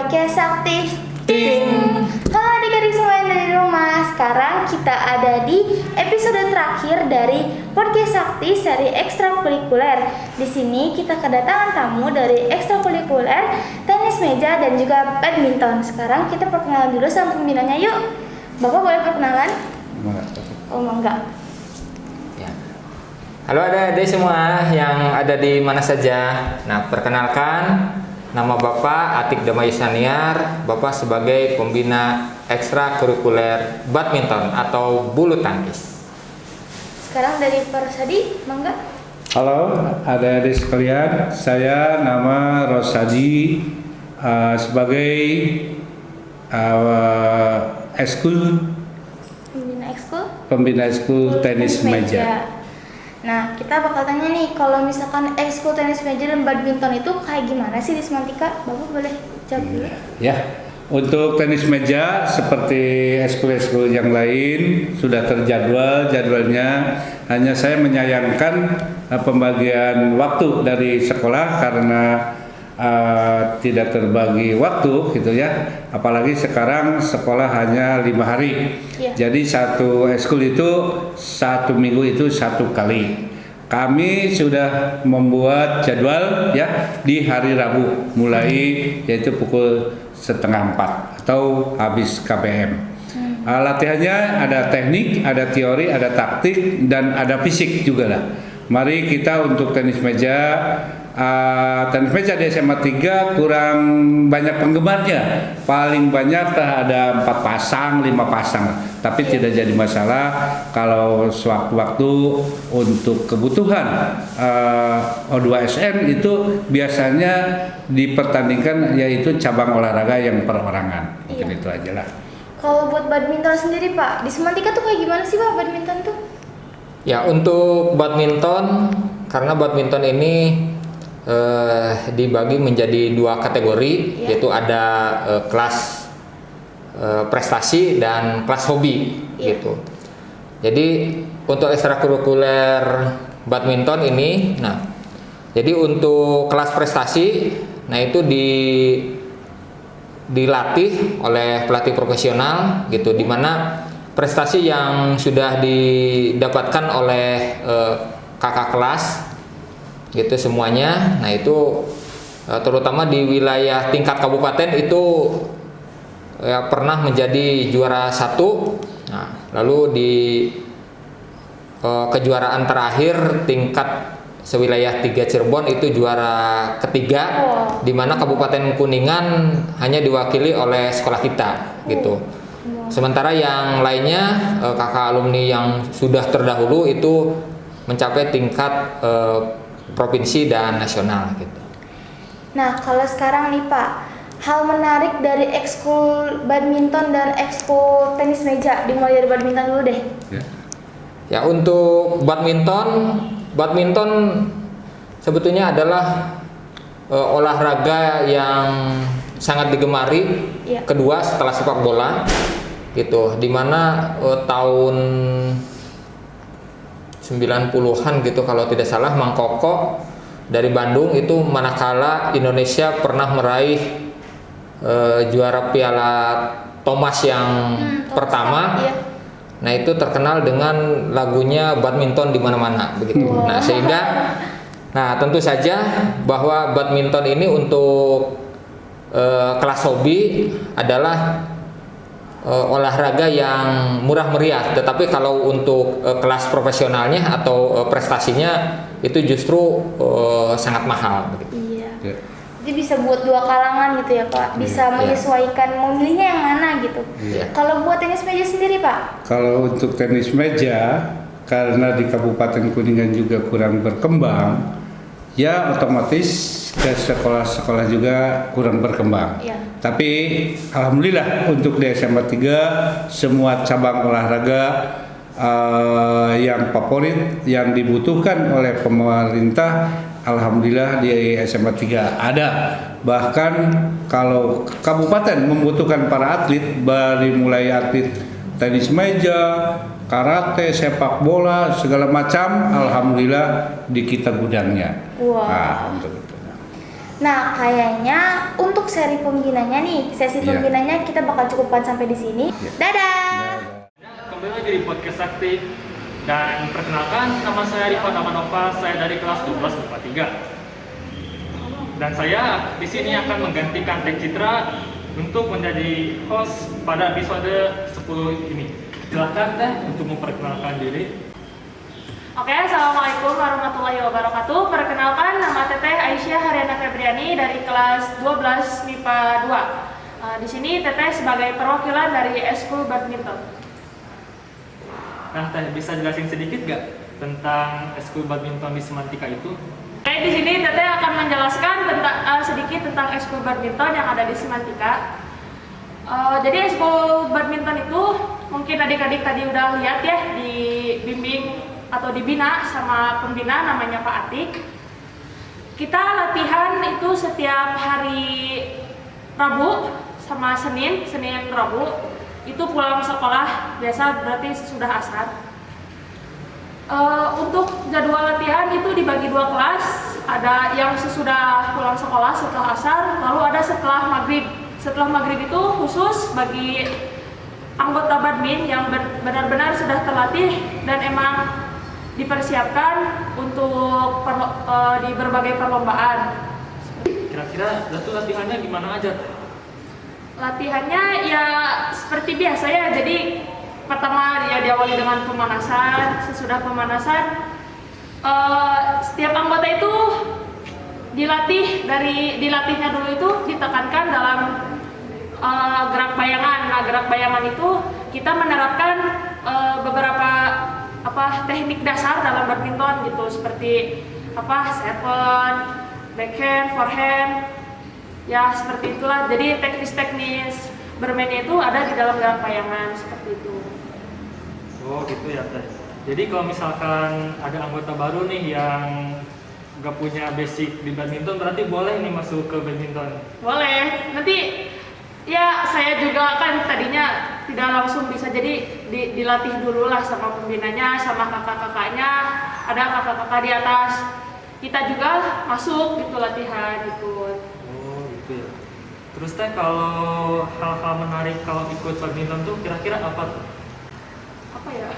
podcast aktif. Ting. Halo adik-adik semua yang dari rumah. Sekarang kita ada di episode terakhir dari podcast aktif seri ekstrakurikuler. Di sini kita kedatangan tamu dari ekstrakurikuler, tenis meja dan juga badminton. Sekarang kita perkenalan dulu sama pembinanya. Yuk, Bapak boleh perkenalan? Oh enggak. Halo adik-adik semua yang ada di mana saja. Nah, perkenalkan, nama Bapak Atik Damayusaniar. Bapak sebagai pembina ekstrakurikuler badminton atau bulu tangkis. Sekarang dari Pak Rosadi, mangga. Halo adik-adik sekalian, saya nama Rosadi sebagai pembina ekskul tenis meja. Nah, kita bakal tanya nih, kalau misalkan ekskul tenis meja dan badminton itu kayak gimana sih di Semantika? Bapak boleh jawab dulu. Ya, untuk tenis meja seperti ekskul-ekskul yang lain sudah terjadwal jadwalnya. Hanya saya menyayangkan pembagian waktu dari sekolah karena tidak terbagi waktu gitu ya. Apalagi sekarang sekolah hanya 5 hari. Iya. Jadi satu ekskul itu satu minggu itu satu kali. Kami sudah membuat jadwal ya di hari Rabu mulai yaitu pukul 3:30 atau habis KBM. Latihannya ada teknik, ada teori, ada taktik dan ada fisik juga lah. Mari kita untuk tenis meja di SMA 3 kurang banyak penggemarnya. Paling banyak ada 4 pasang, 5 pasang. Tapi tidak jadi masalah kalau sewaktu-waktu untuk kebutuhan O2SN itu biasanya dipertandingkan yaitu cabang olahraga yang perorangan. Mungkin itu aja lah. Kalau buat badminton sendiri Pak, di Semantika tuh kayak gimana sih Pak badminton tuh? Ya, untuk badminton, karena badminton ini dibagi menjadi 2 kategori, yaitu ada kelas prestasi dan kelas hobi gitu. Jadi untuk ekstrakurikuler badminton ini, nah, jadi untuk kelas prestasi, nah itu dilatih oleh pelatih profesional gitu, dimana prestasi yang sudah didapatkan oleh kakak kelas gitu semuanya. Nah itu terutama di wilayah tingkat kabupaten itu ya, pernah menjadi juara 1. Nah, lalu di kejuaraan terakhir tingkat sewilayah 3 Cirebon itu juara ketiga, di mana Kabupaten Kuningan hanya diwakili oleh sekolah kita gitu. Sementara yang lainnya kakak alumni yang sudah terdahulu itu mencapai tingkat provinsi dan nasional gitu. Nah, kalau sekarang nih Pak, hal menarik dari ekskul badminton dan ekskul tenis meja, dimulai dari badminton dulu deh. Ya, untuk badminton sebetulnya adalah olahraga yang sangat digemari, kedua setelah sepak bola gitu, dimana tahun 90-an gitu kalau tidak salah, Mang Koko dari Bandung itu manakala Indonesia pernah meraih juara Piala Thomas yang pertama. Nah, itu terkenal dengan lagunya badminton di mana-mana begitu. Nah, sehingga tentu saja bahwa badminton ini untuk kelas hobi adalah olahraga yang murah meriah, tetapi kalau untuk kelas profesionalnya atau prestasinya itu justru sangat mahal begitu. Iya. Jadi bisa buat 2 kalangan gitu ya Pak, bisa menyesuaikan mau milihnya yang mana gitu. Kalau buat tenis meja sendiri Pak? Kalau untuk tenis meja, karena di Kabupaten Kuningan juga kurang berkembang, ya otomatis ke sekolah-sekolah juga kurang berkembang. Tapi alhamdulillah untuk di SMA 3 semua cabang olahraga yang favorit yang dibutuhkan oleh pemerintah, alhamdulillah di SMA 3 ada. Bahkan kalau kabupaten membutuhkan para atlet, dari mulai atlet tenis meja, karate, sepak bola, segala macam, alhamdulillah di kita gudangnya. Wow. Nah, untuk itu. Nah, kayaknya untuk seri pembinanya nih, sesi Iya. pembinanya kita bakal cukupkan sampai di sini. Iya. Dadah. Kembali lagi di podcast Sakti dan perkenalkan nama saya Rifan Amanova, saya dari kelas 12 IPA 3. Dan saya di sini akan menggantikan Teh Citra untuk menjadi host pada episode 10 ini. Silakan Teh untuk memperkenalkan diri. Oke, assalamualaikum warahmatullahi wabarakatuh. Perkenalkan, nama Teteh Aisyah Haryana Febriani dari kelas 12 MIPA 2. Di sini Teteh sebagai perwakilan dari Eskul Badminton. Nah Teh, bisa jelasin sedikit gak tentang Eskul Badminton di Semantika itu? Oke, di sini Teteh akan menjelaskan sedikit tentang Eskul Badminton yang ada di Semantika. Jadi Eskul Badminton itu mungkin adik-adik tadi udah lihat ya, dibimbing atau dibina sama pembina namanya Pak Atik. Kita latihan itu setiap hari Rabu sama Senin Rabu. Itu pulang sekolah biasa berarti sudah asar. Untuk jadwal latihan itu dibagi 2 kelas. Ada yang sesudah pulang sekolah setelah asar, lalu ada setelah maghrib. Setelah maghrib itu khusus bagi anggota badmin yang benar-benar sudah terlatih dan emang dipersiapkan untuk di berbagai perlombaan. Kira-kira itu latihannya gimana aja Teh? Latihannya ya seperti biasa ya. Jadi pertama ya diawali dengan pemanasan. Sesudah pemanasan setiap anggota itu dilatihnya dulu itu ditekankan dalam gerak bayangan. Nah, gerak bayangan itu kita menerapkan beberapa teknik dasar dalam badminton gitu, seperti serve, backhand, forehand, ya seperti itulah. Jadi teknis-teknis bermainnya itu ada di dalam gerak bayangan seperti itu. Oh gitu ya Teh. Jadi kalau misalkan ada anggota baru nih yang gak punya basic di badminton, berarti boleh nih masuk ke badminton? Boleh, nanti ya saya juga kan tadinya tidak langsung bisa, jadi dilatih dulu lah sama pembinanya, sama kakak-kakaknya. Ada kakak-kakak di atas, kita juga masuk gitu latihan ikut. Oh gitu ya. Terus Teh, kalau hal-hal menarik kalau ikut badminton tuh kira-kira apa tuh? Apa ya?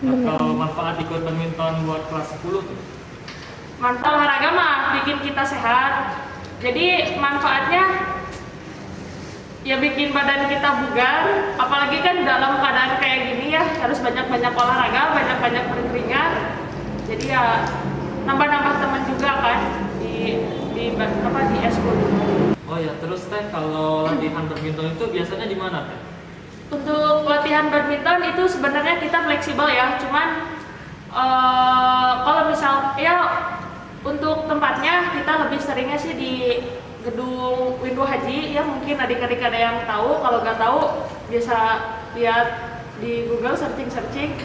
Atau manfaat ikut badminton buat kelas 10 tuh? Manfaat olahraga mah bikin kita sehat. Jadi manfaatnya ya bikin badan kita bugar, apalagi kan dalam keadaan kayak gini ya, harus banyak-banyak olahraga, banyak-banyak berkeringat. Jadi ya nambah-nambah teman juga kan di eskul. Oh ya, terus Teh, kalau latihan badminton itu biasanya di mana Teh? Untuk latihan badminton itu sebenarnya kita fleksibel ya, cuman kalau misal ya untuk tempatnya kita lebih seringnya sih di gedung Windu Haji ya, mungkin adik-adik ada yang tahu. Kalau nggak tahu bisa lihat di Google searching.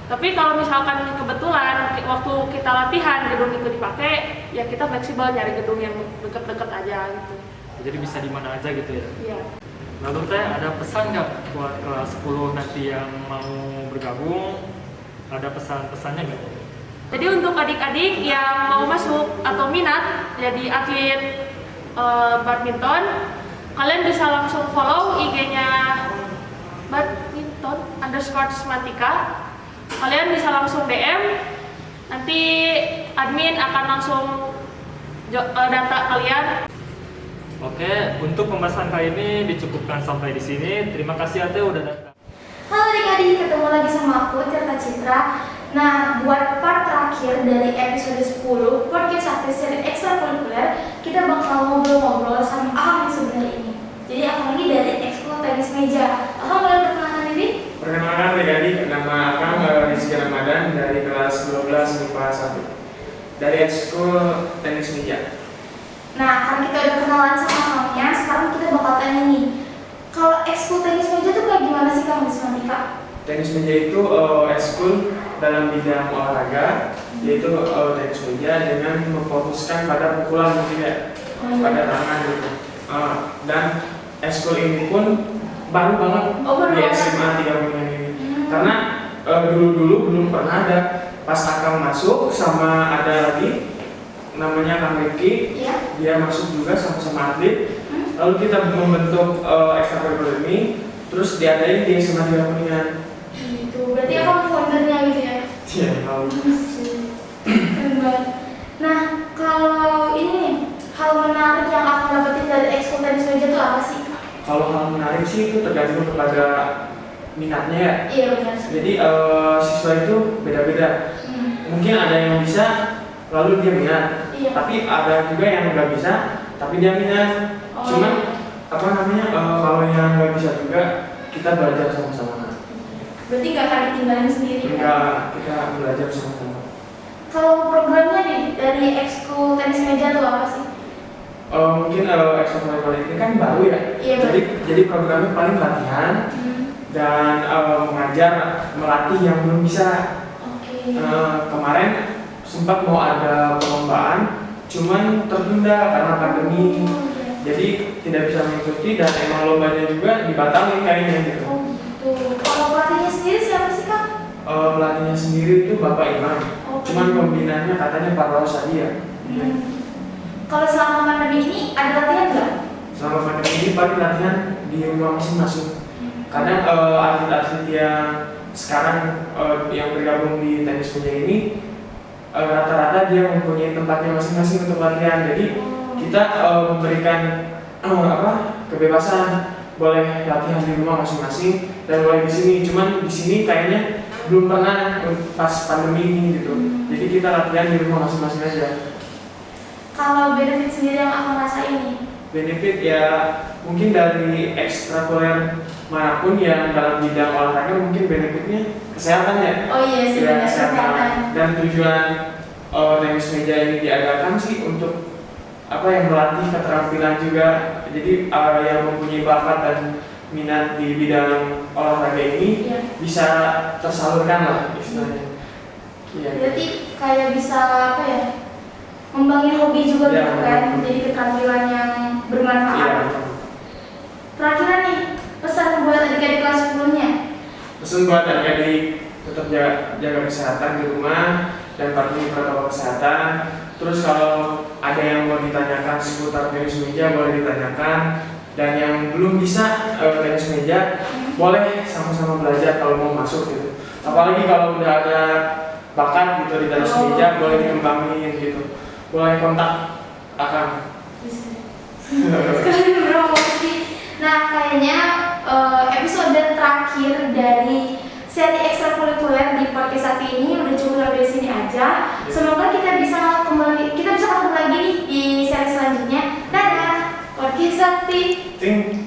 Tapi kalau misalkan kebetulan waktu kita latihan gedung itu dipakai, ya kita fleksibel nyari gedung yang deket-deket aja gitu. Jadi bisa di mana aja gitu ya? Iya. Lalu Teh, ada pesan nggak buat kelas 10 nanti yang mau bergabung? Ada pesan-pesannya nggak? Jadi untuk adik-adik yang mau masuk atau minat jadi atlet badminton, kalian bisa langsung follow IG-nya badminton_semantika. Kalian bisa langsung DM, nanti admin akan langsung data kalian. Oke, untuk pembahasan kali ini dicukupkan sampai di sini. Terima kasih Ate udah datang. Halo adik-adik, ketemu lagi sama aku Tirta Citra. Nah, buat part terakhir dari episode 10 podcast Sakti seri ekstrakurikuler, kita bakal ngobrol-ngobrol sama Aham sebenarnya ini. Jadi Aham ini dari ekskul tenis meja. Aham boleh perkenalkan diri? Perkenalkan adik-adik, nama Akang Rizky Ramadan dari kelas 12 MIPA 1 dari ekskul tenis meja. Nah, karena kita udah kenalan sama Ahamnya, sekarang kita bakal tanya nih, kalau ekskul tenis meja tuh kayak gimana sih Kang di Semantika? Tenis meja itu ekskul dalam bidang olahraga, yaitu tenis meja dengan memfokuskan pada pukulan mungkin ya, pada tangan gitu. Dan ekskul ini pun baru banget di SMA 3 bulan ini. Karena dulu-dulu belum pernah ada. Pas Akang masuk sama ada lagi namanya Kang Rifki, Iya. dia masuk juga sama-sama atlet. Lalu kita membentuk ekstrakurikuler ini, terus diadain di SMA 3 Kuningan. Gitu. Berarti abang foundernya gitu ya? Iya, kalau Keren banget. Nah, kalau ini nih, hal menarik yang aku dapetin dari ekskul tenis meja itu apa sih? kalau hal menarik sih itu tergantung kepada minatnya ya. Iya benar. Jadi siswa itu beda-beda. Mungkin ada yang bisa, lalu dia minat. Iya. Tapi ada juga yang nggak bisa, tapi dia minat. Oh. Cuman apa namanya kalau yang nggak bisa juga kita belajar sama-sama. Berarti nggak akan ditinggalin sendiri kan? Enggak, kita belajar sama-sama. Kalau programnya nih dari ekskul tenis meja itu apa sih? Mungkin ekstrakurikuler ini kan baru ya. Iya, Jadi programnya paling latihan dan mengajar melatih yang belum bisa. Oke. Kemarin sempat mau ada perlombaan, cuman tertunda karena pandemi. Jadi tidak bisa mengikuti dan emang lombanya juga dibatalkan kayaknya gitu. Oh gitu. Kalau pelatihnya sendiri siapa sih Kang? Pelatihnya sendiri itu Bapak Imam. Oh. Cuman pembinaannya katanya Pak Raul Sadia. Kalau selama pandemi ini ada latihan nggak? Selama pandemi ini paling latihan di rumah masing-masing. Kadang atlet-atlet yang sekarang yang bergabung di tenis meja ini rata-rata dia mempunyai tempatnya masing-masing untuk latihan. Jadi kita memberikan kebebasan, boleh latihan di rumah masing-masing dan boleh di sini. Cuman di sini kayaknya belum pernah pas pandemi ini gitu. Jadi kita latihan di rumah masing-masing aja. Kalau benefit sendiri yang aku rasain nih? Benefit ya mungkin dari ekstrakurikuler manapun yang dalam bidang olahraga mungkin benefitnya kesehatan ya. Oh iya sih, Ya, benar, kesehatan. Dan tujuan tenis meja ini diadakan sih untuk melatih keterampilan juga. Jadi yang mempunyai bakat dan minat di bidang olahraga ini Iya. bisa tersalurkan lah istilahnya. Iya. Berarti kayak bisa ngembangin hobi juga Iya, gitu kan, benar. jadi keterampilan yang bermanfaat. Iya. Terakhir nih, pesan buat adik-adik kelas 10-nya. Pesan buat adik-adik tetap jaga kesehatan di rumah dan patuhi protokol kesehatan. Terus kalau ada yang mau ditanyakan seputar tenis meja boleh ditanyakan, dan yang belum bisa tenis meja boleh sama-sama belajar kalau mau masuk gitu. Apalagi kalau udah ada bakat gitu di tenis meja boleh dikembangin gitu. Boleh kontak Akang. Sekalian promosi. Nah, kayaknya episode terakhir dari seri ekstrakurikuler di podcast Sakti ini udah cukup sampai sini aja. Semoga kita bisa ketemu lagi nih di seri selanjutnya. Dadah, podcast Sakti. Ting.